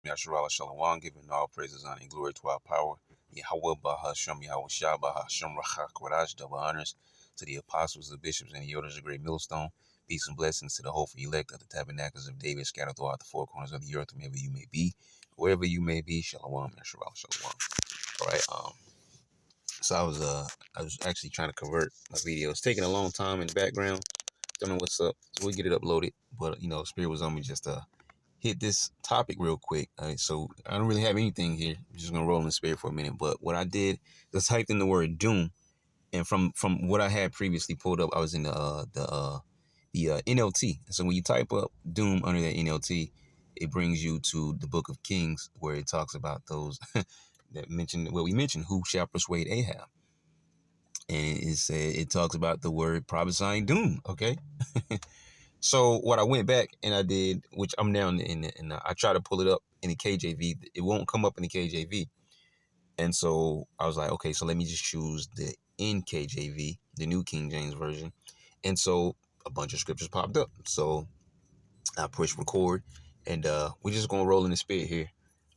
Yasharala Shalom, giving all praises, honor, and glory to our power. Yahweh Bahasham, Yahweh Shah Bahasham, Rachak Kodash, double honors to the apostles, the bishops, and the elders of Great Millstone. Peace and blessings to the hopeful elect of the tabernacles of David scattered throughout the four corners of the earth, wherever you may be. Wherever you may be, Shalom, Yasharala Shalom. All right, so I was actually trying to convert my video. It's taking a long time in the background. Don't know what's up. So we'll get it uploaded. But, Spirit was on me just hit this topic real quick. So I don't really have anything here. I'm just gonna roll in the spirit for a minute. But what I did is typed in the word doom, and from what I had previously pulled up, I was in the NLT. So when you type up doom under that NLT, it brings you to the Book of Kings, where it talks about those that mentioned we mentioned who shall persuade Ahab, and it talks about the word prophesying doom. Okay. So what I went back and I did, which I'm now in I try to pull it up in the KJV. It won't come up in the KJV. And so I was like, okay, so let me just choose the NKJV, the New King James Version. And so a bunch of scriptures popped up. So I pushed record, and we're just going to roll in the spirit here.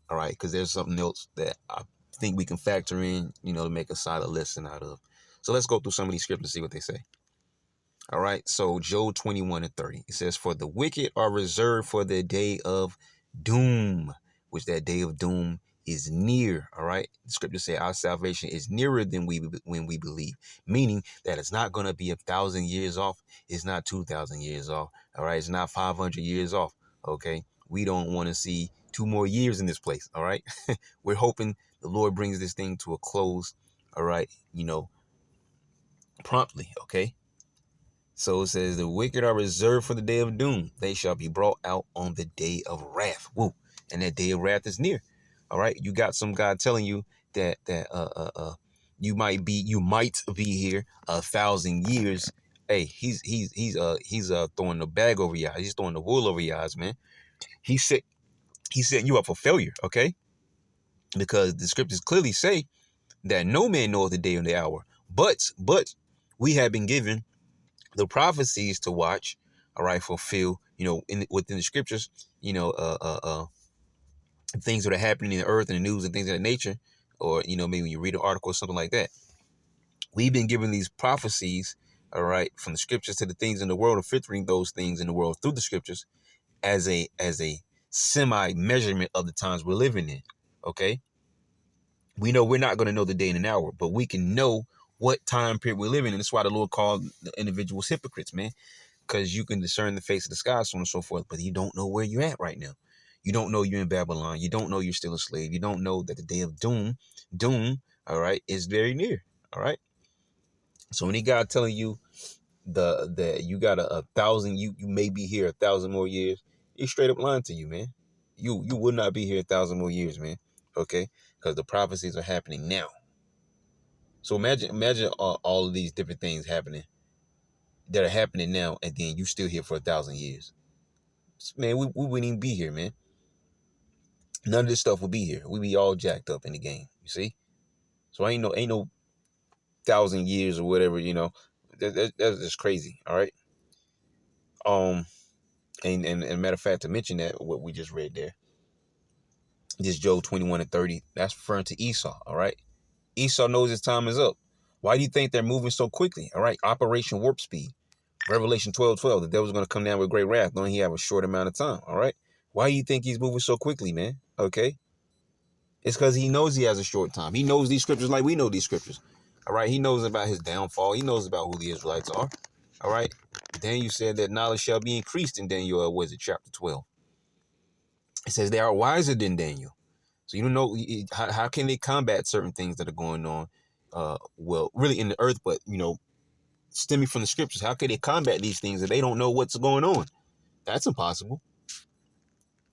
All right, because there's something else that I think we can factor in, to make a solid lesson out of. So let's go through some of these scriptures and see what they say. All right, so Job 21:30, it says, "For the wicked are reserved for the day of doom," which that day of doom is near. All right, the scriptures say our salvation is nearer than when we believe, meaning that it's not going to be 1,000 years off. It's not 2,000 years off. All right, it's not 500 years off. Okay, we don't want to see 2 more years in this place. All right, we're hoping the Lord brings this thing to a close. All right, promptly. Okay. So it says, "The wicked are reserved for the day of doom. They shall be brought out on the day of wrath." Woo. And that day of wrath is near. All right. You got some God telling you that you might be here 1,000 years. Hey, he's throwing the bag over your eyes. He's throwing the wool over your eyes, man. He's setting you up for failure, okay? Because the scriptures clearly say that no man knoweth the day or the hour. But we have been given the prophecies to watch, all right, fulfill, within the scriptures, things that are happening in the earth and the news and things of that nature, or, maybe when you read an article or something like that. We've been given these prophecies, all right, from the scriptures to the things in the world, and filtering those things in the world through the scriptures as a semi measurement of the times we're living in. Okay. We know we're not going to know the day and an hour, but we can know what time period we're living in. That's why the Lord called the individuals hypocrites, man. Because you can discern the face of the sky, so on and so forth, but you don't know where you're at right now. You don't know you're in Babylon. You don't know you're still a slave. You don't know that the day of doom, all right, is very near. All right. So any God telling you that you got 1,000, you may be here 1,000 more years, he's straight up lying to you, man. You will not be here 1,000 more years, man. Okay, because the prophecies are happening now. So imagine all of these different things happening that are happening now, and then you still here for 1,000 years. Man, we wouldn't even be here, man. None of this stuff would be here. We'd be all jacked up in the game. You see? So ain't no 1,000 years or whatever. That's just crazy. All right. And matter of fact, to mention that what we just read there, this Job 21:30, that's referring to Esau. All right. Esau knows his time is up. Why do you think they're moving so quickly? All right. Operation Warp Speed. Revelation 12:12. The devil's going to come down with great wrath, knowing he have a short amount of time. All right. Why do you think he's moving so quickly, man? Okay. It's because he knows he has a short time. He knows these scriptures like we know these scriptures. All right. He knows about his downfall. He knows about who the Israelites are. All right. Daniel said that knowledge shall be increased in Daniel, chapter 12. It says they are wiser than Daniel. So you don't know how can they combat certain things that are going on, really in the earth, but, stemming from the scriptures. How can they combat these things if they don't know what's going on? That's impossible.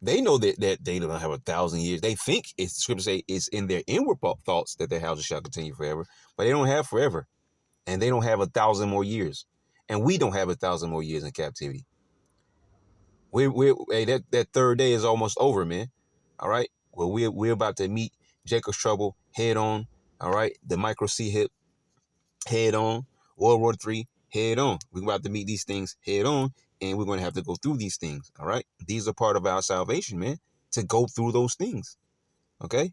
They know that they don't have 1,000 years. They think the scriptures say it's in their inward thoughts that their houses shall continue forever, but they don't have forever, and they don't have 1,000 more years, and we don't have 1,000 more years in captivity. That third day is almost over, man. All right. Well, we're about to meet Jacob's trouble head on. All right. The micro C hip head on. World War III head on. We're about to meet these things head on, and we're going to have to go through these things. All right. These are part of our salvation, man. to go through those things. Okay?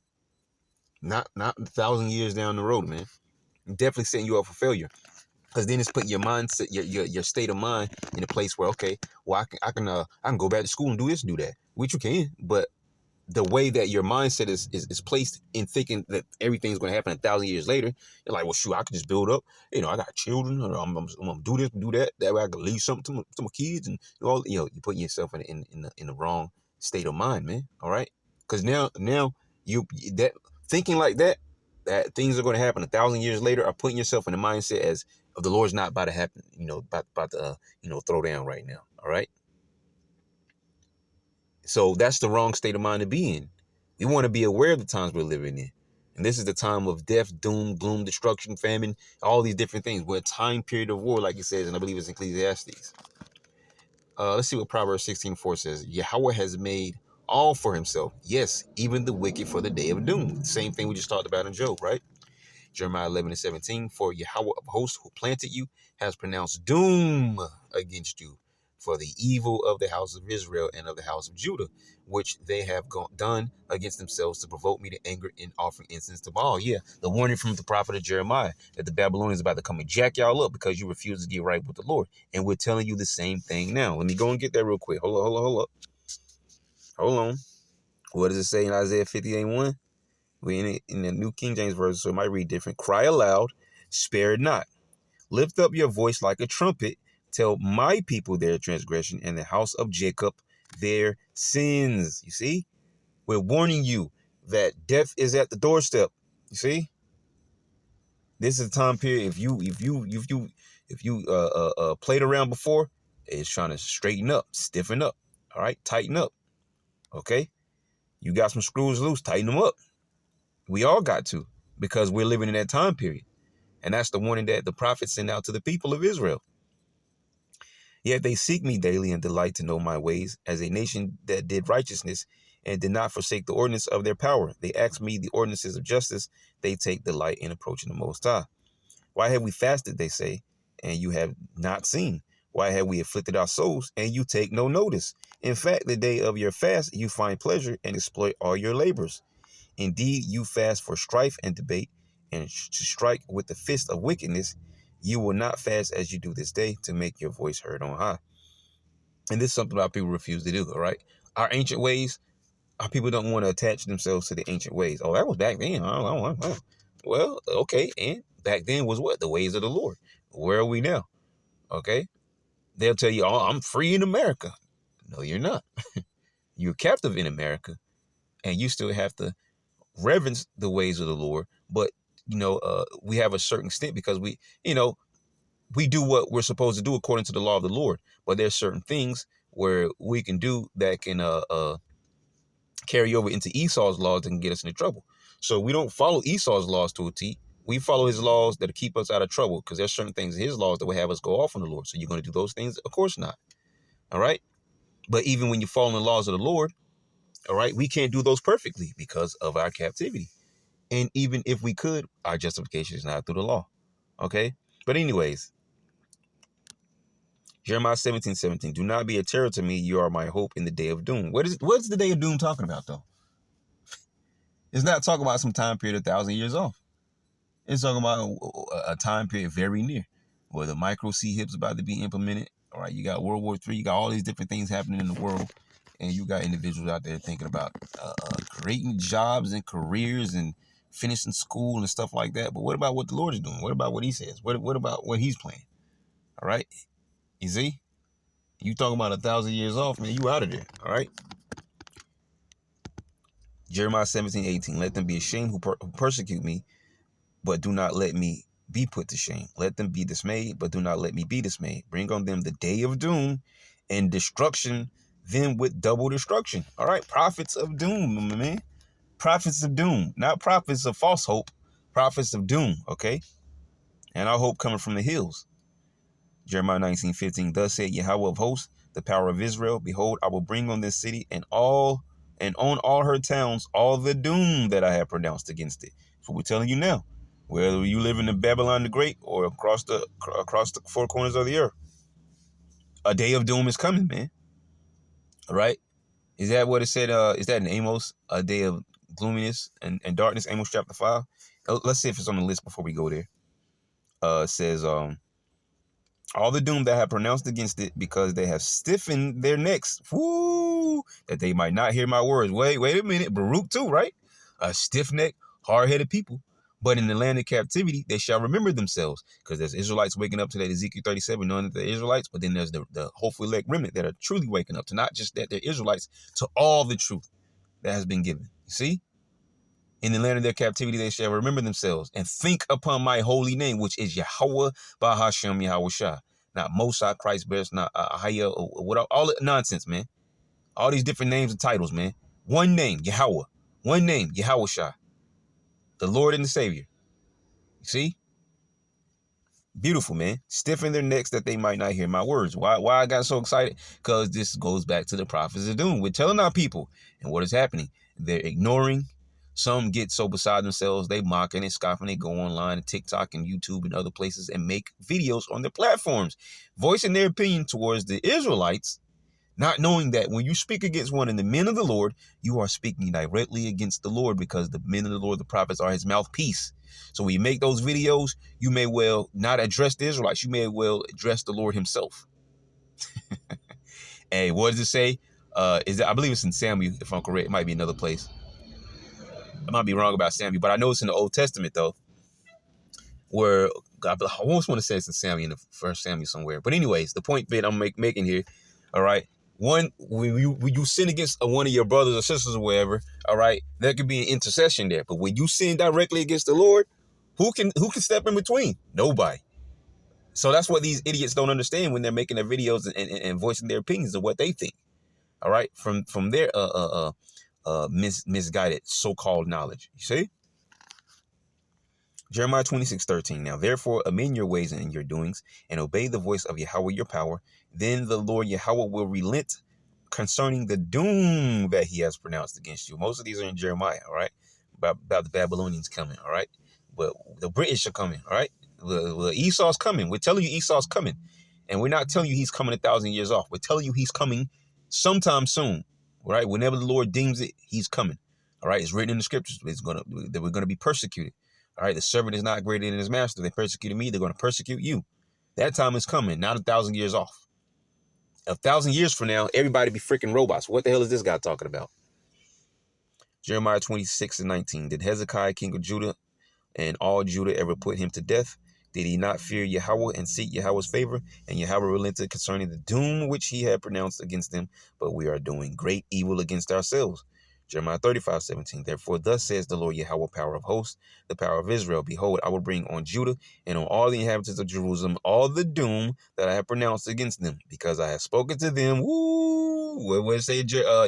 Not 1,000 years down the road, man. Definitely setting you up for failure. Because then it's putting your mindset, your state of mind in a place where, okay, well, I can go back to school and do this and do that, which you can, but the way that your mindset is placed in thinking that everything's going to happen 1,000 years later, you're like, well, shoot, I can just build up. I got children, or I'm gonna do this, do that. That way I can leave something to my kids, and you're putting yourself in the wrong state of mind, man. All right, because now you that thinking like that things are going to happen 1,000 years later, are putting yourself in the mindset as of the Lord's not about to happen, about to throw down right now. All right. So that's the wrong state of mind to be in. We want to be aware of the times we're living in. And this is the time of death, doom, gloom, destruction, famine, all these different things. We're a time period of war, like it says, and I believe it's in Ecclesiastes. Let's see what Proverbs 16:4 says. Yahweh has made all for himself. Yes, even the wicked for the day of doom. Same thing we just talked about in Job, right? Jeremiah 11:17, for Yahweh of hosts who planted you has pronounced doom against you for the evil of the house of Israel and of the house of Judah, which they have done against themselves to provoke me to anger in offering incense to Baal. Yeah, the warning from the prophet of Jeremiah that the Babylonians are about to come and jack y'all up because you refuse to get right with the Lord. And we're telling you the same thing now. Let me go and get that real quick. Hold on. What does it say in Isaiah 58:1? We in the New King James Version, so it might read different. Cry aloud, spare not. Lift up your voice like a trumpet. Tell my people their transgression and the house of Jacob their sins. You see, we're warning you that death is at the doorstep. You see, this is a time period. If you played around before, it's trying to straighten up, stiffen up. All right, tighten up. Okay, you got some screws loose, tighten them up. We all got to, because we're living in that time period. And that's the warning that the prophets send out to the people of Israel. Yet they seek me daily and delight to know my ways, as a nation that did righteousness and did not forsake the ordinance of their power. They ask me the ordinances of justice. They take delight in approaching the Most High. Why have we fasted, they say, and you have not seen? Why have we afflicted our souls, and you take no notice? In fact, the day of your fast you find pleasure and exploit all your labors. Indeed, you fast for strife and debate, and to strike with the fist of wickedness. You will not fast as you do this day, to make your voice heard on high. And this is something our people refuse to do, all right? Our ancient ways, our people don't want to attach themselves to the ancient ways. Oh, that was back then. Well, okay, and back then was what? The ways of the Lord. Where are we now? Okay? They'll tell you, oh, I'm free in America. No, you're not. You're captive in America, and you still have to reverence the ways of the Lord, but we have a certain extent, because we do what we're supposed to do according to the law of the Lord. But there's certain things where we can do that can carry over into Esau's laws that can get us into trouble. So we don't follow Esau's laws to a T. We follow his laws that keep us out of trouble, because there's certain things in his laws that will have us go off on the Lord. So you're going to do those things? Of course not. All right. But even when you follow the laws of the Lord, all right, we can't do those perfectly because of our captivity. And even if we could, our justification is not through the law. Okay? But anyways, Jeremiah 17:17, do not be a terror to me. You are my hope in the day of doom. What's the day of doom talking about, though? It's not talking about some time period 1,000 years off. It's talking about a time period very near, where the micro C-HIP is about to be implemented. All right, you got World War III. You got all these different things happening in the world. And you got individuals out there thinking about creating jobs and careers and finishing school and stuff like that. But what about what the Lord is doing? What about what he says? What about what he's playing? All right. You see? You talking about 1,000 years off, man, you out of there. All right. Jeremiah 17:18, let them be ashamed who persecute me, but do not let me be put to shame. Let them be dismayed, but do not let me be dismayed. Bring on them the day of doom and destruction, them with double destruction. All right. Prophets of doom, man. Prophets of doom, not prophets of false hope, prophets of doom, okay? And our hope coming from the hills. Jeremiah 19:15, thus said Yahweh of hosts, the power of Israel, behold, I will bring on this city and on all her towns all the doom that I have pronounced against it. That's what we're telling you now. Whether you live in the Babylon the Great or across the four corners of the earth, a day of doom is coming, man. All right? Is that what it said? Is that in Amos, a day of gloominess and darkness, Amos chapter 5? Let's see if it's on the list before we go there. It says, all the doom that have pronounced against it, because they have stiffened their necks, whoo, that they might not hear my words. Wait a minute. Baruch too, right? A stiff-necked, hard-headed people. But in the land of captivity, they shall remember themselves. Because there's Israelites waking up to that Ezekiel 37, knowing that they're Israelites. But then there's the hopeful elect remnant that are truly waking up to not just that they're Israelites, to all the truth that has been given. You see? In the land of their captivity, they shall remember themselves and think upon my holy name, which is Yahweh Bahashem Yahweh Shah. Not Mosai, Christ, Bears, not Ahaya, or what, all that nonsense, man. All these different names and titles, man. One name, Yahweh. One name, Yahweh Shah. The Lord and the Savior. You see? Beautiful, man. Stiffen their necks that they might not hear my words. Why I got so excited? Because this goes back to the prophets of doom. We're telling our people, and what is happening? They're ignoring. Some get so beside themselves, they mocking and scoffing. They go online and TikTok and YouTube and other places and make videos on their platforms, voicing their opinion towards the Israelites, not knowing that when you speak against one of the men of the Lord, you are speaking directly against the Lord, because the men of the Lord, the prophets, are his mouthpiece. So when you make those videos, you may well not address the Israelites. You may well address the Lord himself. Hey, what does it say? I believe it's in Samuel, if I'm correct. It might be another place. I might be wrong about Samuel, but I know it's in the Old Testament, though, where I almost want to say it's in Samuel, in the first Samuel somewhere. But anyways, the point that I'm making here, all right, when you sin against one of your brothers or sisters or whatever, all right, there could be an intercession there. But when you sin directly against the Lord, who can step in between? Nobody. So that's what these idiots don't understand when they're making their videos and voicing their opinions of what they think. All right, from their misguided so-called knowledge. You see? Jeremiah 26:13. Now, therefore, amend your ways and your doings, and obey the voice of Yahweh your power. Then the Lord Yahweh will relent concerning the doom that he has pronounced against you. Most of these are in Jeremiah, all right? About the Babylonians coming, all right? But the British are coming, all right? The Esau's coming. We're telling you Esau's coming. And we're not telling you he's coming 1,000 years off. We're telling you he's coming sometime soon, all right? Whenever the Lord deems it, he's coming, all right? It's written in the scriptures that we're going to be persecuted. All right, the servant is not greater than his master. They persecuted me, they're going to persecute you. That time is coming, not 1,000 years off. 1,000 years from now, everybody be freaking robots. What the hell is this guy talking about? Jeremiah 26:19. Did Hezekiah, king of Judah, and all Judah ever put him to death? Did he not fear Yahweh and seek Yahweh's favor? And Yahweh relented concerning the doom which he had pronounced against them. But we are doing great evil against ourselves. Jeremiah 35:17. Therefore, thus says the Lord Yahweh, power of hosts, the power of Israel. Behold, I will bring on Judah and on all the inhabitants of Jerusalem all the doom that I have pronounced against them, because I have spoken to them. Woo! What did it say,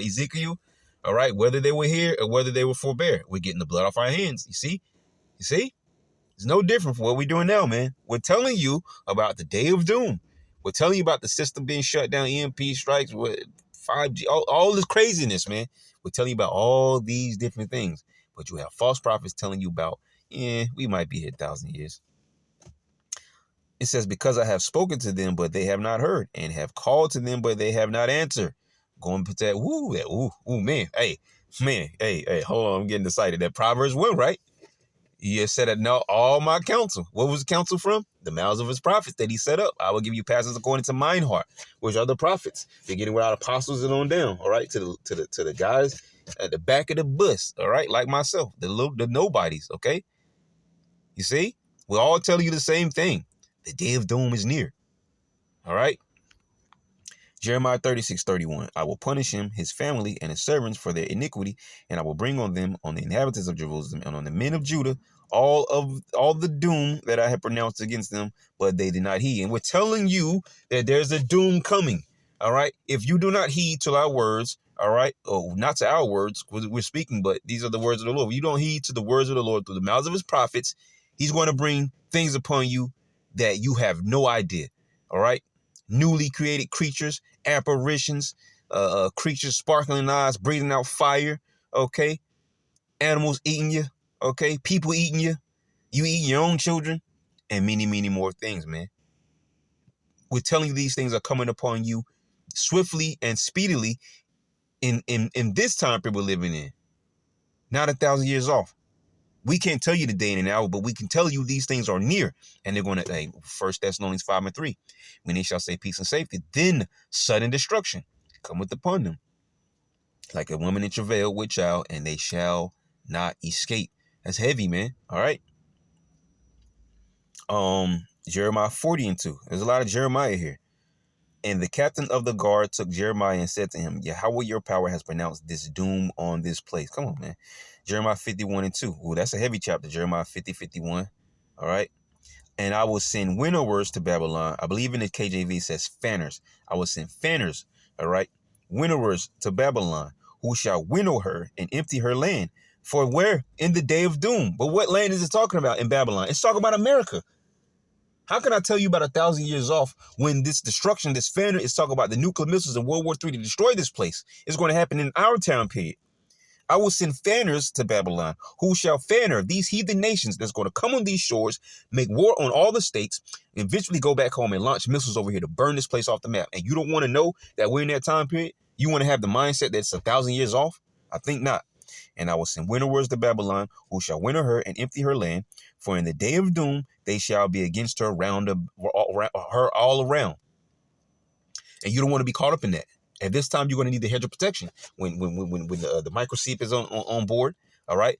Ezekiel? All right, whether they were here or whether they were forbear, we're getting the blood off our hands. You see? You see? It's no different from what we're doing now, man. We're telling you about the day of doom. We're telling you about the system being shut down, EMP strikes, 5G, all this craziness, man. We're telling you about all these different things. But you have false prophets telling you about, we might be here 1,000 years. It says, because I have spoken to them, but they have not heard, and have called to them, but they have not answered. Going to that, man. Hey, hold on, I'm getting excited. That Proverbs 1, right? He has said that now all my counsel. What was the counsel from? The mouths of his prophets that he set up. I will give you pastors according to mine heart, which are the prophets. They're getting without apostles and on down. All right, to the guys at the back of the bus. All right, like myself, the nobodies. Okay, you see, we're all telling you the same thing. The day of doom is near. All right. Jeremiah 36:31. I will punish him, his family, and his servants for their iniquity, and I will bring on them, on the inhabitants of Jerusalem, and on the men of Judah, all the doom that I have pronounced against them, but they did not heed. And we're telling you that there's a doom coming. All right. If you do not heed to our words, all right, not to our words, we're speaking, but these are the words of the Lord. If you don't heed to the words of the Lord through the mouths of his prophets, he's going to bring things upon you that you have no idea. All right. Newly created creatures, apparitions, creatures sparkling eyes, breathing out fire, okay? Animals eating you, okay? People eating you, you eating your own children, and many, many more things, man. We're telling you these things are coming upon you swiftly and speedily in this time period we're living in, not 1,000 years off. We can't tell you the day and an hour, but we can tell you these things are near. And they're going to, 1 Thessalonians 5:3, when they shall say peace and safety, then sudden destruction cometh upon them, like a woman in travail with child, and they shall not escape. That's heavy, man. All right. Jeremiah 40:2. There's a lot of Jeremiah here. And the captain of the guard took Jeremiah and said to him, Yahweh your power has pronounced this doom on this place. Come on, man. Jeremiah 51:2. Ooh, that's a heavy chapter. Jeremiah 50:51. All right. And I will send winnowers to Babylon. I believe in the KJV it says fanners. I will send fanners, all right, winnowers to Babylon, who shall winnow her and empty her land. For where? In the day of doom. But what land is it talking about in Babylon? It's talking about America. How can I tell you about 1,000 years off when this destruction, this fanner, is talking about the nuclear missiles in World War III to destroy this place? It's going to happen in our time period. I will send fanners to Babylon, who shall fanner these heathen nations that's going to come on these shores, make war on all the states, and eventually go back home and launch missiles over here to burn this place off the map. And you don't want to know that we're in that time period? You want to have the mindset that it's 1,000 years off? I think not. And I will send winnowers to Babylon, who shall winnow her and empty her land. For in the day of doom, they shall be against her her all around. And you don't want to be caught up in that. At this time, you're going to need the hedge of protection. When the microchip is on board, all right.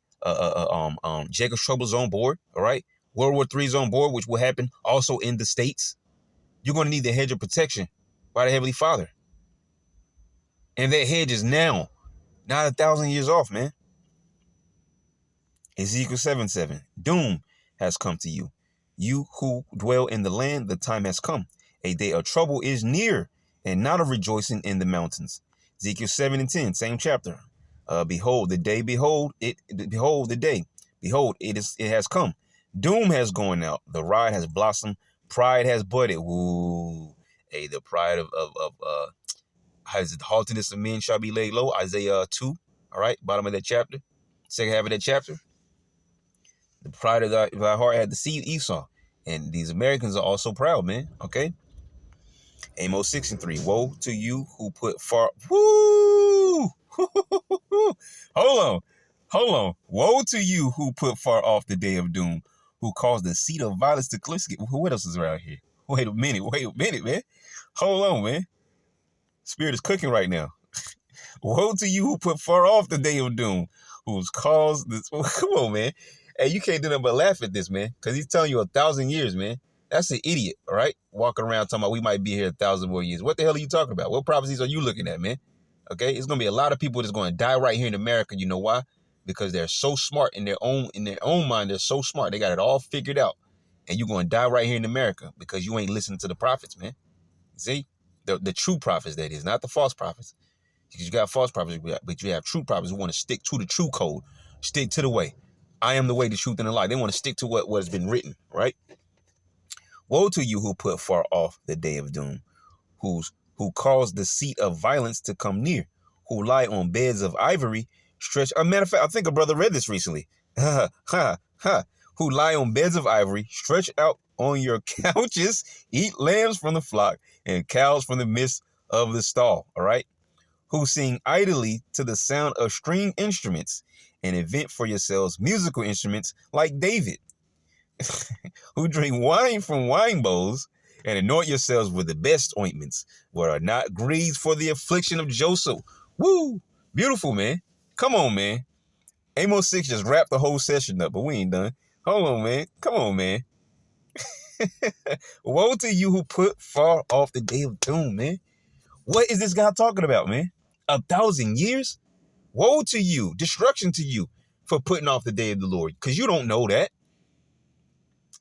Jacob Trouble's on board, all right. World War III is on board, which will happen also in the States. You're going to need the hedge of protection by the Heavenly Father. And that hedge is now, not 1,000 years off, man. Ezekiel 7:7. Doom has come to you. You who dwell in the land, the time has come. A day of trouble is near, and not of rejoicing in the mountains. Ezekiel 7:10, same chapter. Behold the day, behold the day. Behold, it has come. Doom has gone out. The rod has blossomed. Pride has budded. Ooh. Hey, the pride of the haughtiness of men shall be laid low. Isaiah 2. All right, bottom of that chapter. Second half of that chapter. The pride of thy heart had deceived Esau. And these Americans are also proud, man. Okay. Amos 6:3. Woe to you who put far. Woo! Hold on. Woe to you who put far off the day of doom, who caused the seat of violence to clear. What else is around here? Wait a minute, man. Hold on, man. Spirit is cooking right now. Woe to you who put far off the day of doom, who's caused this. Come on, man. Hey, you can't do nothing but laugh at this, man, because he's telling you 1,000 years, man. That's an idiot, all right? Walking around talking about we might be here 1,000 more years. What the hell are you talking about? What prophecies are you looking at, man? Okay, it's gonna be a lot of people that's gonna die right here in America. You know why? Because they're so smart in their own mind. They're so smart. They got it all figured out, and you're gonna die right here in America because you ain't listening to the prophets, man. See, the true prophets, that is, not the false prophets. Because you got false prophets, but you have true prophets who want to stick to the true code, stick to the way. I am the way, the truth, and the light. They want to stick to what has been written, right? Woe to you who put far off the day of doom, who caused the seat of violence to come near, who lie on beds of ivory, stretched. As a matter of fact, I think a brother read this recently. Who lie on beds of ivory, stretched out on your couches, eat lambs from the flock and cows from the midst of the stall. All right. Who sing idly to the sound of string instruments and invent for yourselves musical instruments like David. Who drink wine from wine bowls and anoint yourselves with the best ointments, what are not greaves for the affliction of Joseph. Woo! Beautiful, man. Come on, man. Amos 6 just wrapped the whole session up, but we ain't done. Hold on, man. Come on, man. Woe to you who put far off the day of doom, man. What is this guy talking about, man? 1,000 years? Woe to you, destruction to you for putting off the day of the Lord, because you don't know that.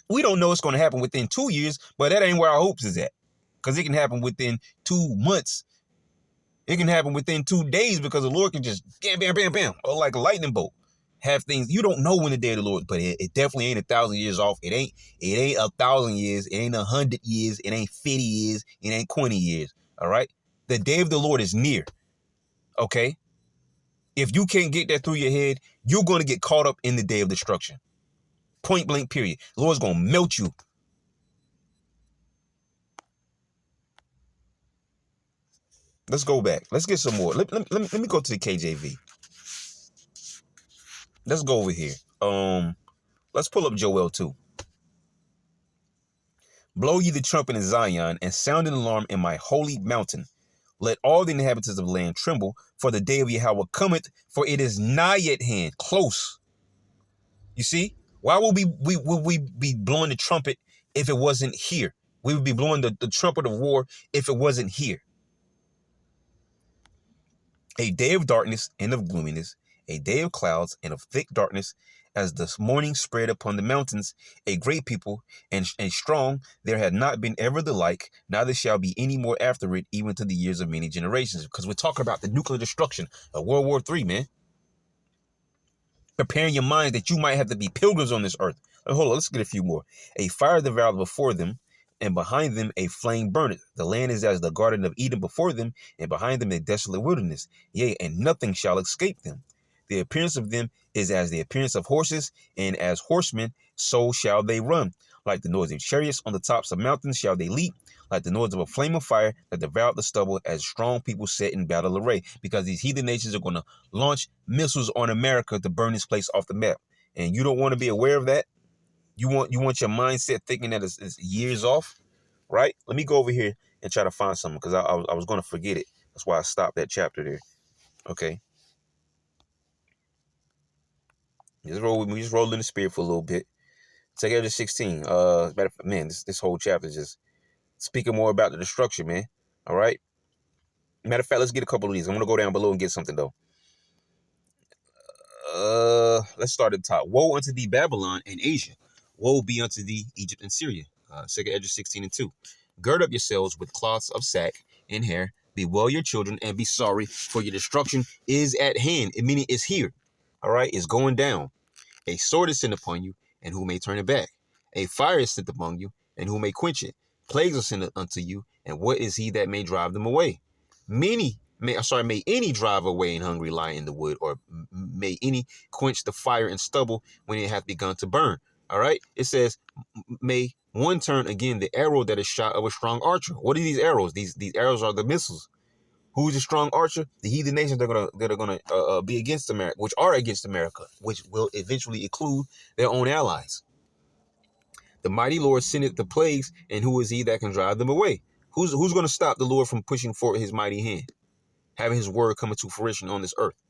We don't know it's going to happen within 2 years, but that ain't where our hopes is at, because it can happen within 2 months. It can happen within 2 days because the Lord can just bam, bam, bam, bam, or like a lightning bolt. Have things you don't know when the day of the Lord, but it definitely ain't 1,000 years off. It ain't 1,000 years. It ain't 100 years. It ain't 50 years. It ain't 20 years. All right. The day of the Lord is near. Okay. If you can't get that through your head, you're going to get caught up in the day of destruction. Point blank, period. The Lord's going to melt you. Let's go back. Let's get some more. Let me go to the KJV. Let's go over here. Let's pull up Joel 2. Blow ye the trumpet in Zion, and sound an alarm in my holy mountain. Let all the inhabitants of the land tremble, for the day of Yahweh cometh, for it is nigh at hand, close. You see? Why would we be blowing the trumpet if it wasn't here? We would be blowing the trumpet of war if it wasn't here. A day of darkness and of gloominess, a day of clouds and of thick darkness, as the morning spread upon the mountains, a great people and strong, there had not been ever the like, neither shall be any more after it, even to the years of many generations. Because we're talking about the nuclear destruction of World War III, man. Preparing your mind that you might have to be pilgrims on this earth. Hold on, let's get a few more. A fire devoured before them, and behind them a flame burneth. The land is as the garden of Eden before them, and behind them a desolate wilderness. Yea, and nothing shall escape them. The appearance of them is as the appearance of horses, and as horsemen, so shall they run. Like the noise of chariots on the tops of mountains shall they leap, like the noise of a flame of fire that devoured the stubble, as strong people set in battle array. Because these heathen nations are going to launch missiles on America to burn this place off the map. And you don't want to be aware of that. You want your mindset thinking that it's years off, right? Let me go over here and try to find something, because I was going to forget it. That's why I stopped that chapter there. Okay. Just roll with me. Just roll in the spirit for a little bit. Take Exodus 16. Matter of fact, man, this whole chapter is just speaking more about the destruction, man. All right. Matter of fact, let's get a couple of these. I'm gonna go down below and get something though. Let's start at the top. Woe unto thee, Babylon and Asia. Woe be unto thee, Egypt and Syria. Second Esdras 16 and 2. Gird up yourselves with cloths of sack and hair. Bewail your children and be sorry, for your destruction is at hand. Meaning it's here. All right, it's going down. A sword is sent upon you, and who may turn it back? A fire is sent among you, and who may quench it? Plagues are sent unto you, and what is he that may drive them away? May any drive away and hungry lie in the wood, or may any quench the fire and stubble when it hath begun to burn. All right. It says, may one turn again the arrow that is shot of a strong archer. What are these arrows? These arrows are the missiles. Who's a strong archer? The heathen nations that are gonna be against America, which are against America, which will eventually include their own allies. The mighty Lord sendeth the plagues, and who is he that can drive them away? Who's going to stop the Lord from pushing forward his mighty hand, having his word come into fruition on this earth?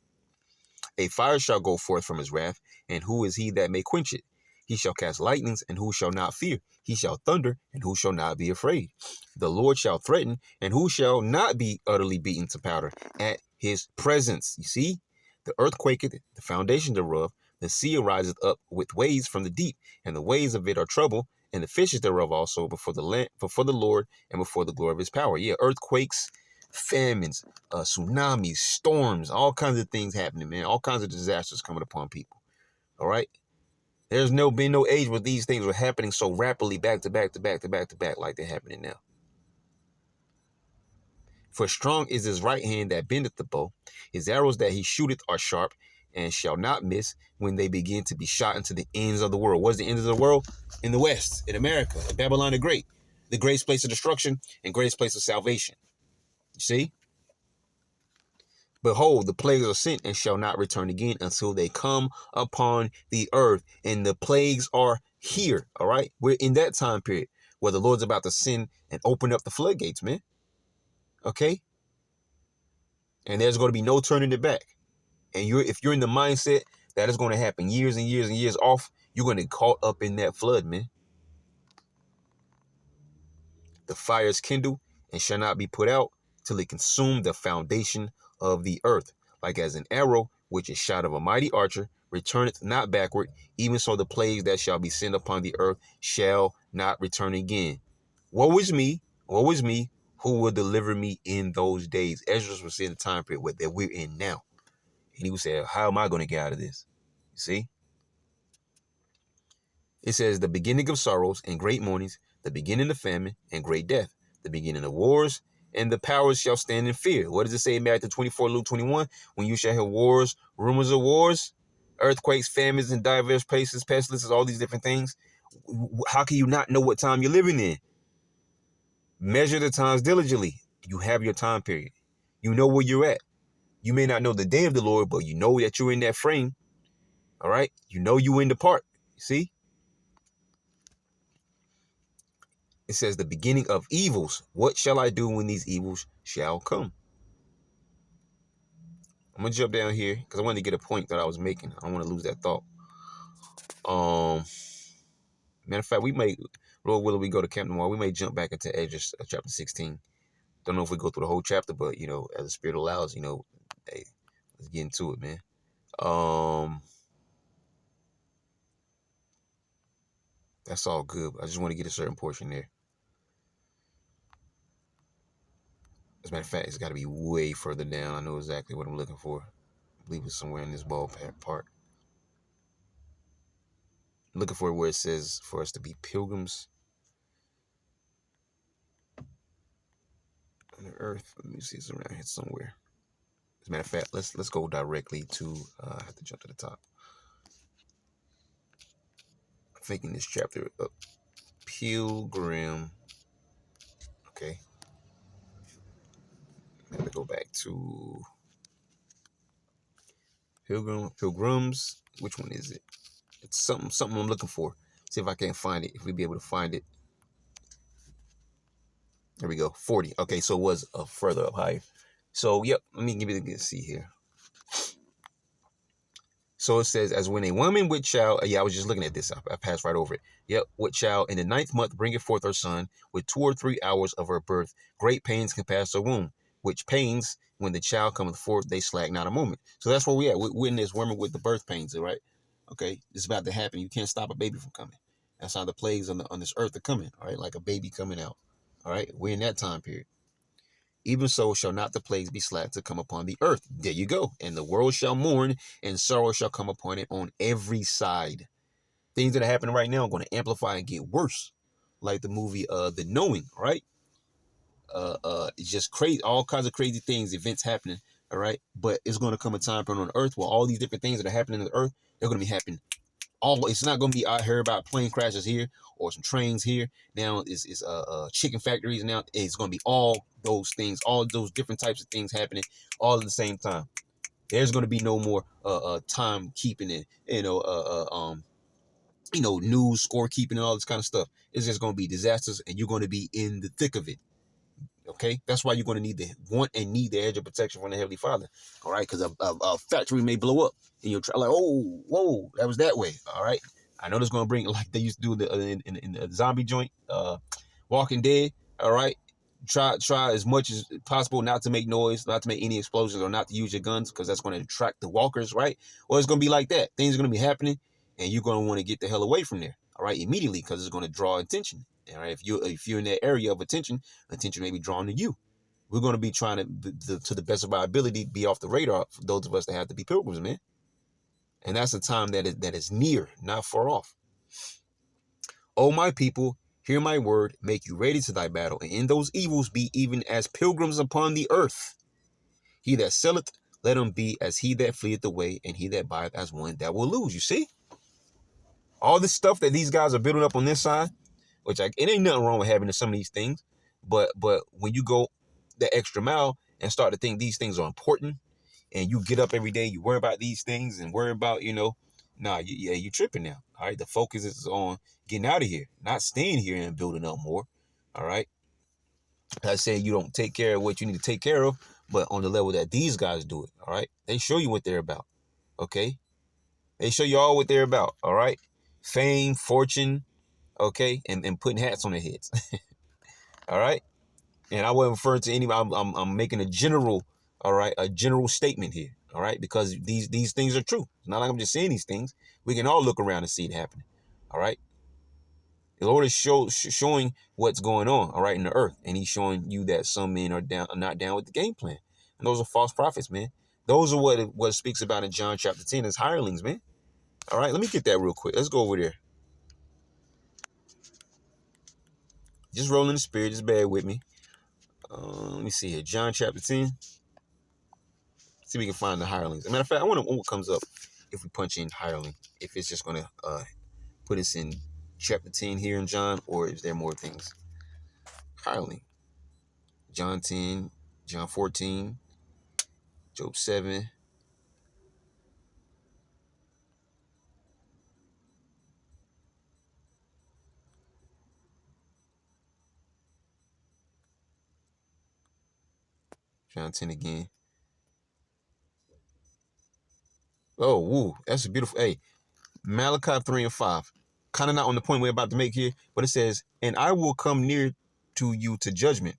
A fire shall go forth from his wrath, and who is he that may quench it? He shall cast lightnings, and who shall not fear? He shall thunder, and who shall not be afraid? The Lord shall threaten, and who shall not be utterly beaten to powder at his presence? You see, the earth quaketh, the foundation thereof, the sea ariseth up with waves from the deep, and the waves of it are trouble, and the fishes thereof also before the Lord, and before the glory of his power. Yeah, earthquakes, famines, tsunamis, storms, all kinds of things happening, man. All kinds of disasters coming upon people. All right. There's been no age where these things were happening so rapidly back to back to back to back to back like they're happening now. For strong is his right hand that bendeth the bow. His arrows that he shooteth are sharp, and shall not miss when they begin to be shot into the ends of the world. What's the ends of the world? In the West, in America, in Babylon the Great. The greatest place of destruction and greatest place of salvation. You see? Behold, the plagues are sent and shall not return again until they come upon the earth. And the plagues are here, all right? We're in that time period where the Lord's about to send and open up the floodgates, man. Okay? And there's going to be no turning it back. And if you're in the mindset that is going to happen years and years and years off, you're going to get caught up in that flood, man. The fires kindle and shall not be put out till it consume the foundation of the earth, like as an arrow which is shot of a mighty archer, returneth not backward, even so the plagues that shall be sent upon the earth shall not return again. Woe is me, who will deliver me in those days? Ezra was in the time period that we're in now. And he was saying, how am I going to get out of this? You see? It says, the beginning of sorrows and great mournings, the beginning of famine and great death, the beginning of wars, and the powers shall stand in fear. What does it say in Matthew 24, Luke 21? When you shall hear wars, rumors of wars, earthquakes, famines in diverse places, pestilences, all these different things. How can you not know what time you're living in? Measure the times diligently. You have your time period. You know where you're at. You may not know the day of the Lord, but you know that you're in that frame. All right. You know you in the part. See? It says the beginning of evils. What shall I do when these evils shall come? I'm gonna jump down here because I wanted to get a point that I was making. I don't want to lose that thought. Matter of fact, we may, Lord willing, we go to Camp Noir. We may jump back into Edges chapter 16. Don't know if we go through the whole chapter, but as the Spirit allows, hey, let's get into it, man. That's all good. I just want to get a certain portion there. As a matter of fact, it's got to be way further down. I know exactly what I'm looking for. I believe it's somewhere in this ballpark part. I'm looking for where it says for us to be pilgrims on the earth. Let me see, it's around here somewhere. As a matter of fact, let's go directly to. I have to jump to the top. I'm thinking this chapter of pilgrim. Okay. I have to go back to pilgrims. Which one is it? It's something I'm looking for. See if I can't find it. If we be able to find it. There we go. 40. Okay, so it was further up higher. So yep, let me give it a see here. So it says, as when a woman with child, I was just looking at this. I passed right over it. Yep, with child in the 9th month bringeth forth her son, with 2 or 3 hours of her birth, great pains compass her womb, which pains, when the child cometh forth, they slack not a moment. So that's where we at. We're in this woman with the birth pains, right? Okay, it's about to happen. You can't stop a baby from coming. That's how the plagues on this earth are coming, all right? Like a baby coming out, all right? We're in that time period. Even so shall not the plagues be slack to come upon the earth. There you go. And the world shall mourn, and sorrow shall come upon it on every side. Things that are happening right now are going to amplify and get worse. Like the movie The Knowing, right? It's just crazy, all kinds of crazy things, events happening, all right? But it's going to come a time on earth where all these different things that are happening in the earth, they're going to be happening. It's not going to be, I heard about plane crashes here or some trains here. Now it's chicken factories. Now it's going to be all those things, all those different types of things happening all at the same time. There's going to be no more time keeping it, news scorekeeping and all this kind of stuff. It's just going to be disasters, and you're going to be in the thick of it. Okay, that's why you're going to need the edge of protection from the Heavenly Father. All right, because a factory may blow up, and you'll try like, oh, whoa, that was that way. All right, I know that's going to bring, like they used to do in the zombie joint, Walking Dead. All right, try as much as possible not to make noise, not to make any explosions, or not to use your guns, because that's going to attract the walkers. Right, or it's going to be like that. Things are going to be happening, and you're going to want to get the hell away from there. All right, immediately, because it's going to draw attention. All right, if you're in that area of attention may be drawn to you. We're going to be trying to the best of our ability, be off the radar for those of us that have to be pilgrims, man. And that's a time that is near, not far off. O my people, hear my word, make you ready to thy battle, and in those evils be even as pilgrims upon the earth. He that selleth, let him be as he that fleeth away, and he that buyeth as one that will lose. You see? All this stuff that these guys are building up on this side, it ain't nothing wrong with having some of these things, but when you go the extra mile and start to think these things are important, and you get up every day, you worry about these things and worry about, you tripping now. All right, the focus is on getting out of here, not staying here and building up more. All right, not saying you don't take care of what you need to take care of, but on the level that these guys do it. All right, they show you what they're about. Okay, they show you all what they're about. All right, fame, fortune. Okay, and putting hats on their heads. All right, and I wasn't referring to anybody. I'm making a general, all right, a general statement here. All right, because these things are true. It's not like I'm just saying these things. We can all look around and see it happening. All right, the Lord is showing what's going on. All right, in the earth, and He's showing you that some men are not down with the game plan, and those are false prophets, man. Those are what it speaks about in John chapter 10 as hirelings, man. All right, let me get that real quick. Let's go over there. Just rolling the spirit. Just bear with me. Let me see here. John chapter 10. See if we can find the hirelings. As a matter of fact, I wonder what comes up if we punch in hireling. If it's just going to put us in chapter 10 here in John, or is there more things? Hireling. John 10, John 14. Job 7. John 10 again. Oh, woo. That's a beautiful. Hey, Malachi 3 and 5. Kind of not on the point we're about to make here, but it says, and I will come near to you to judgment,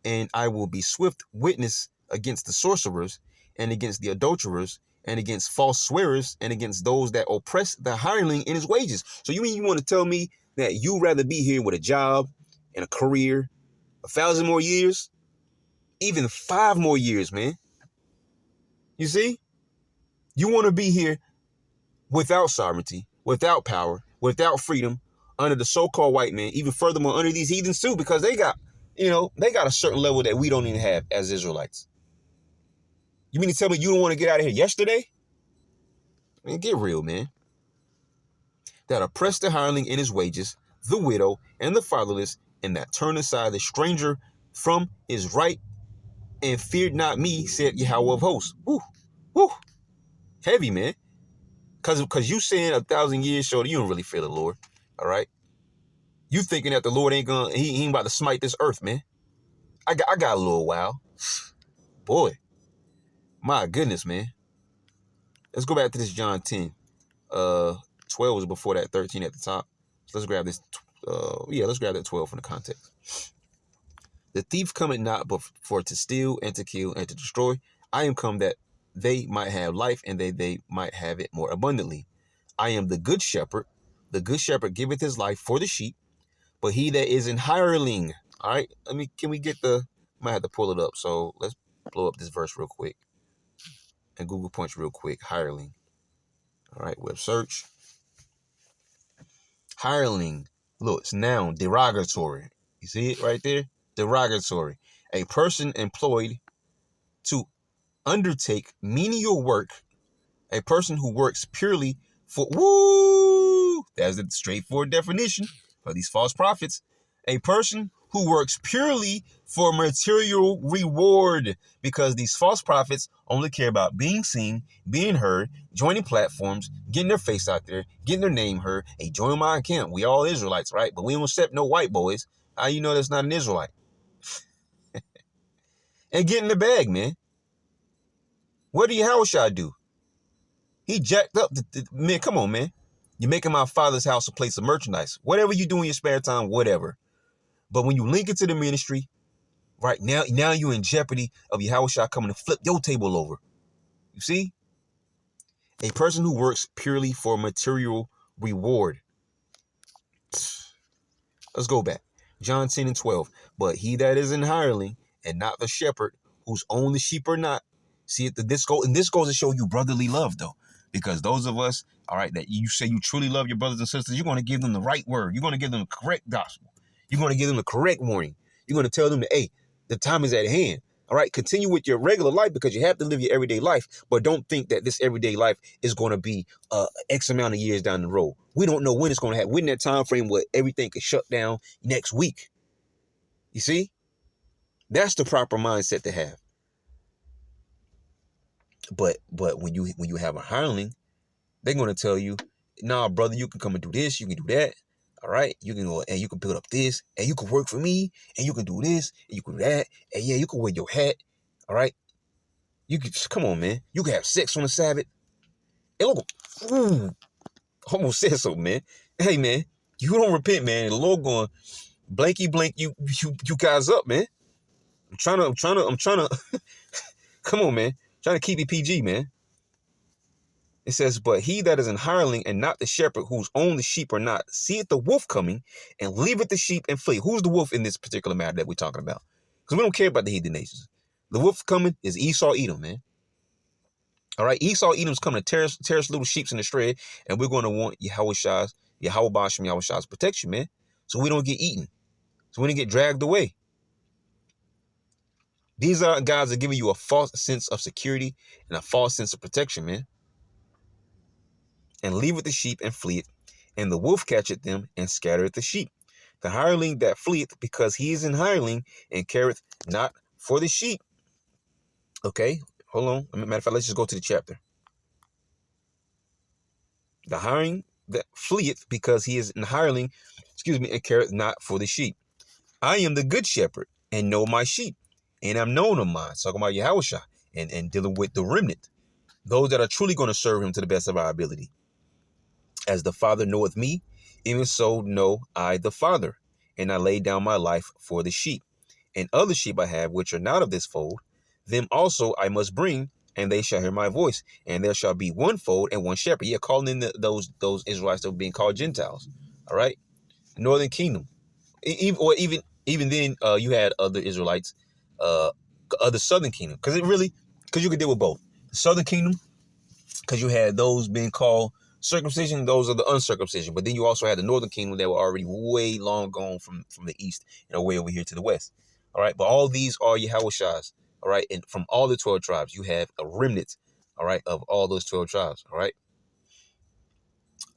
and I will be swift witness against the sorcerers, and against the adulterers, and against false swearers, and against those that oppress the hireling in his wages. So you mean you want to tell me that you rather be here with a job and a career 1,000 more years, even 5 more years, man? You see? You want to be here without sovereignty, without power, without freedom, under the so-called white man, even furthermore under these heathens too, because they got, they got a certain level that we don't even have as Israelites. You mean to tell me you don't want to get out of here yesterday? Man, get real, man. That oppress the hireling in his wages, the widow and the fatherless, and that turn aside the stranger from his right, and feared not me, said Yahweh of hosts. Woo, woo, heavy, man. Cause you saying 1,000 years shorter, you don't really fear the Lord. All right. You thinking that the Lord ain't gonna, he ain't about to smite this earth, man. I got a little while. Boy, my goodness, man. Let's go back to this John 10. 12 was before that 13 at the top. So let's grab this. Let's grab that 12 from the context. The thief cometh not but for to steal and to kill and to destroy. I am come that they might have life, and they might have it more abundantly. I am the good shepherd. The good shepherd giveth his life for the sheep. But he that is an hireling. All right. Can we get might have to pull it up. So let's blow up this verse real quick. And Google Punch real quick. Hireling. All right. Web search. Hireling. Look, it's noun, derogatory. You see it right there? Derogatory. A person employed to undertake menial work. A person who works purely for, that's the straightforward definition for these false prophets. A person who works purely for material reward, because these false prophets only care about being seen, being heard, joining platforms, getting their face out there, getting their name heard. Hey, join my account. We all Israelites, right? But we don't accept no white boys. How you know that's not an Israelite? And get in the bag, man. What do Yahushua do? He jacked up man, come on, man. You're making my father's house a place of merchandise. Whatever you do in your spare time, whatever. But when you link it to the ministry, right now you're in jeopardy of Yahushua coming to flip your table over. You see? A person who works purely for material reward. Let's go back. John 10 and 12. But he that is an hireling and not the shepherd, whose own the sheep are not. See, this goes to show you brotherly love, though. Because those of us, all right, that you say you truly love your brothers and sisters, you're going to give them the right word. You're going to give them the correct gospel. You're going to give them the correct warning. You're going to tell them that, hey, the time is at hand. All right, continue with your regular life, because you have to live your everyday life. But don't think that this everyday life is going to be X amount of years down the road. We don't know when it's going to happen. We're in that time frame where everything could shut down next week. You see? That's the proper mindset to have. But when you have a hireling, they're going to tell you, nah, brother, you can come and do this, you can do that. All right, you can go and you can build up this, and you can work for me, and you can do this, and you can do that, and yeah, you can wear your hat. All right, you can come on, man. You can have sex on the Sabbath. And look, almost said so, man. Hey, man, you don't repent, man. The Lord going blanky blank you guys up, man. I'm trying to. Come on, man. Trying to keep it PG, man. It says, but he that is an hireling and not the shepherd, whose own the sheep are not, seeth the wolf coming and leaveth the sheep and flee. Who's the wolf in this particular matter that we're talking about? Because we don't care about the heathen nations. The wolf coming is Esau Edom, man. All right, Esau Edom's coming to tear us little sheeps in the shred, and we're going to want Yahweh Shai's protection, man, so we don't get eaten, so we don't get dragged away. These are guys that are giving you a false sense of security and a false sense of protection, man. And leaveth the sheep and fleeth, and the wolf catcheth them and scattereth the sheep. The hireling that fleeth, because he is an hireling and careth not for the sheep. Okay, Hold on. Matter of fact, let's just go to the chapter. The hiring that fleeth because he is an hireling, and careth not for the sheep. I am the good shepherd and know my sheep, and I'm known of mine. Talking about Yahushua and dealing with the remnant, those that are truly going to serve him to the best of our ability. As the Father knoweth me, even so know I the Father, and I lay down my life for the sheep. And other sheep I have which are not of this fold, them also I must bring, and they shall hear my voice, and there shall be one fold and one shepherd. Yeah, calling in those Israelites that were being called Gentiles. All right, Northern Kingdom. Even then, you had other Israelites, uh, other Southern Kingdom, because you could deal with both the Southern Kingdom, because you had those being called circumcision, those are the uncircumcision. But then you also had the Northern Kingdom that were already way long gone from the east and way over here to the west. All right, but all these are Yahushas. All right, and from all the 12 tribes, you have a remnant. All right, of all those 12 tribes. All right.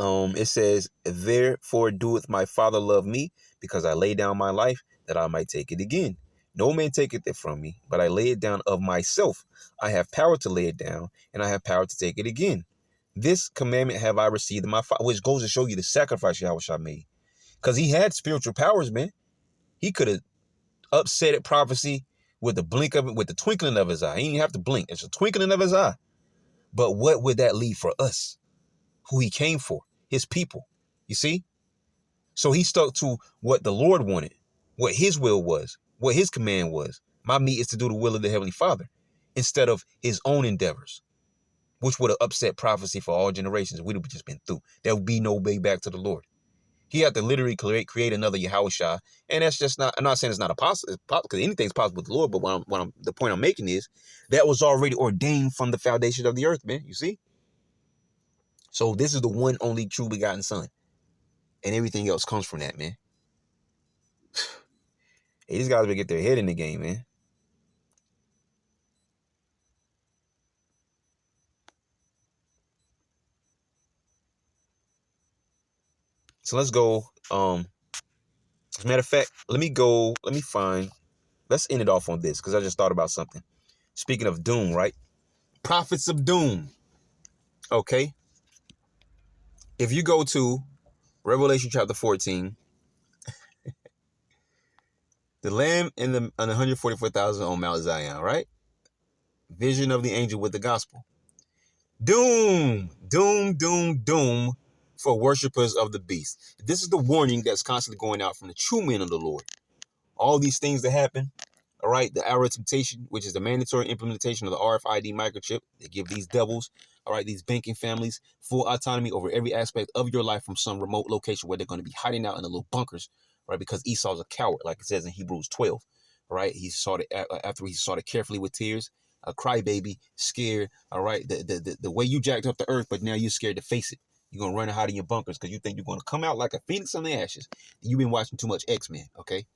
It says, therefore doeth my Father love me, because I lay down my life that I might take it again. No man taketh it from me, but I lay it down of myself. I have power to lay it down, and I have power to take it again. This commandment have I received of my Father, which goes to show you the sacrifice Yahushua made. Because he had spiritual powers, man. He could have upset at prophecy with the blink of it, with the twinkling of his eye. He didn't have to blink. It's a twinkling of his eye. But what would that leave for us, who he came for, his people? You see? So he stuck to what the Lord wanted, what his will was, what his command was. My meat is to do the will of the Heavenly Father, instead of his own endeavors, which would have upset prophecy for all generations. We'd have just been through. There would be no way back to the Lord. He had to literally create another Yahushua. And that's just not, I'm not saying it's not a possible, because anything's possible with the Lord. But the point I'm making is that was already ordained from the foundation of the earth, man. You see? So this is the one only true begotten son. And everything else comes from that, man. Hey, these guys better get their head in the game, man. So let's go. As a matter of fact, let me find, let's end it off on this, because I just thought about something. Speaking of doom, right? Prophets of doom. Okay. If you go to Revelation chapter 14, the Lamb and the 144,000 on Mount Zion, right? Vision of the angel with the gospel. Doom, doom, doom, doom for worshipers of the beast. This is the warning that's constantly going out from the true men of the Lord. All these things that happen, all right, the hour of temptation, which is the mandatory implementation of the RFID microchip. They give these devils, all right, these banking families, full autonomy over every aspect of your life from some remote location where they're going to be hiding out in the little bunkers, right? Because Esau's a coward, like it says in Hebrews 12, all right? He sought it after he sought it carefully with tears, a crybaby, scared, all right? The way you jacked up the earth, but now you're scared to face it. You're going to run and hide in your bunkers because you think you're going to come out like a phoenix from the ashes. You've been watching too much X-Men, okay?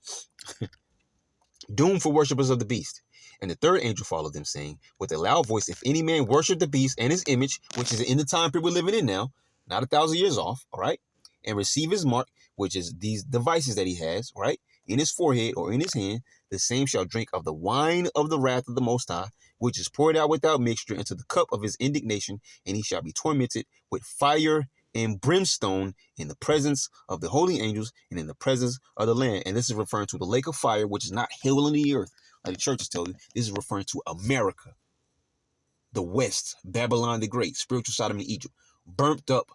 Doom for worshippers of the beast. And the third angel followed them, saying with a loud voice, if any man worship the beast and his image, which is in the time period we're living in now, not 1,000 years off, all right, and receive his mark, which is these devices that he has, right, in his forehead or in his hand, the same shall drink of the wine of the wrath of the Most High, which is poured out without mixture into the cup of his indignation, and he shall be tormented with fire and brimstone in the presence of the holy angels and in the presence of the Lamb. And this is referring to the lake of fire, which is not hell in the earth, like the churches tell you. This is referring to America, the West, Babylon the Great, spiritual Sodom and Egypt, burnt up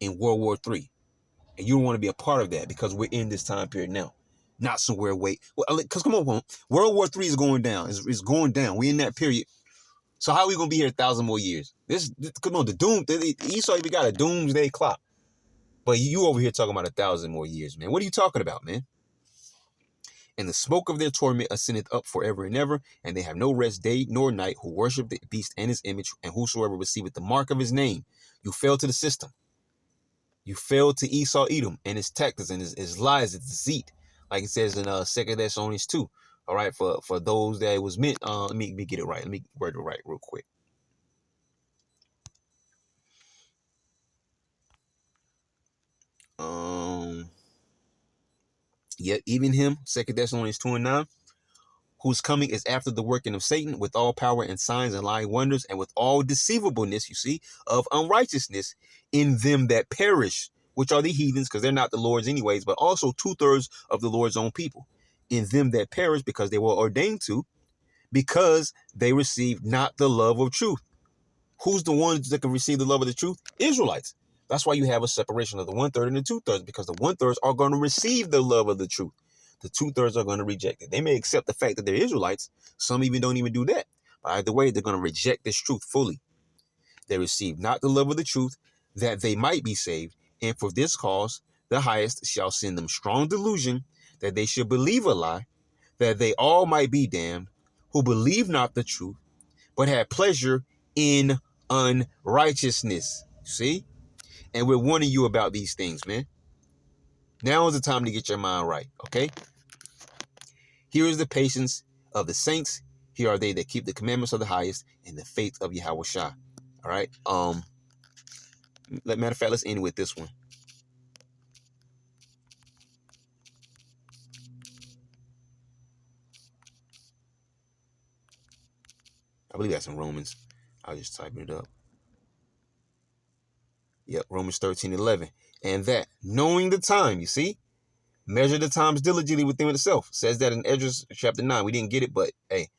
in World War III. And you don't want to be a part of that because we're in this time period now. Not somewhere wait. Because come on, World War III is going down. It's going down. We're in that period. So how are we going to be here 1,000 more years? This come on, the doom. Esau even got a doomsday clock. But you over here talking about 1,000 more years, man. What are you talking about, man? And the smoke of their torment ascendeth up forever and ever, and they have no rest day nor night who worship the beast and his image, and whosoever receiveth the mark of his name. You fell to the system. You fell to Esau Edom and his tactics and his lies, his deceit, like it says in 2 Thessalonians 2. All right, for those that it was meant. Let me get it right. Let me word it right real quick. Yet even him, 2 Thessalonians 2 and 9. whose coming is after the working of Satan, with all power and signs and lying wonders, and with all deceivableness, you see, of unrighteousness in them that perish, which are the heathens, because they're not the Lord's anyways, but also 2/3 of the Lord's own people. In them that perish, because they were ordained to, because they received not the love of truth. Who's the ones that can receive the love of the truth? Israelites. That's why you have a separation of the 1/3 and the 2/3, because the 1/3 are going to receive the love of the truth. The 2/3 are going to reject it. They may accept the fact that they're Israelites. Some even don't even do that. But either way, they're going to reject this truth fully. They receive not the love of the truth, that they might be saved. And for this cause, the highest shall send them strong delusion, that they should believe a lie, that they all might be damned, who believe not the truth, but had pleasure in unrighteousness. See? And we're warning you about these things, man. Now is the time to get your mind right, okay? Here is the patience of the saints. Here are they that keep the commandments of the highest and the faith of Yahweh Shah. All right. Matter of fact, let's end with this one. I believe that's in Romans. I'll just type it up. Yep, Romans 13:11. And that, knowing the time, you see, measure the times diligently within itself. It says that in Ezra chapter 9. We didn't get it, but hey,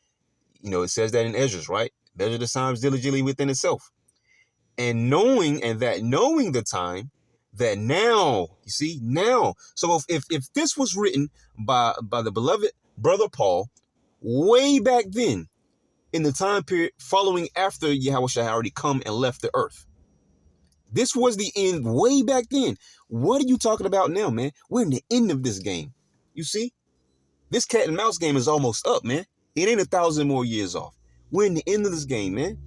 it says that in Ezra, right? Measure the times diligently within itself. And knowing the time, that now, you see, now. So if this was written by the beloved brother Paul way back then, in the time period following after Yahweh had already come and left the earth, this was the end way back then. What are you talking about now, man? We're in the end of this game. You see? This cat and mouse game is almost up, man. It ain't 1,000 more years off. We're in the end of this game, man.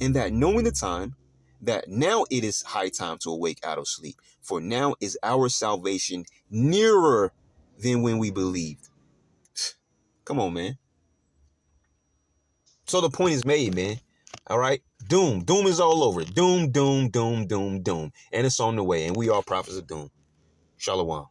And that knowing the time, that now it is high time to awake out of sleep. For now is our salvation nearer than when we believed. Come on, man. So the point is made, man. All right? Doom. Doom is all over. Doom, doom, doom, doom, doom. And it's on the way. And we are prophets of doom. Shalom.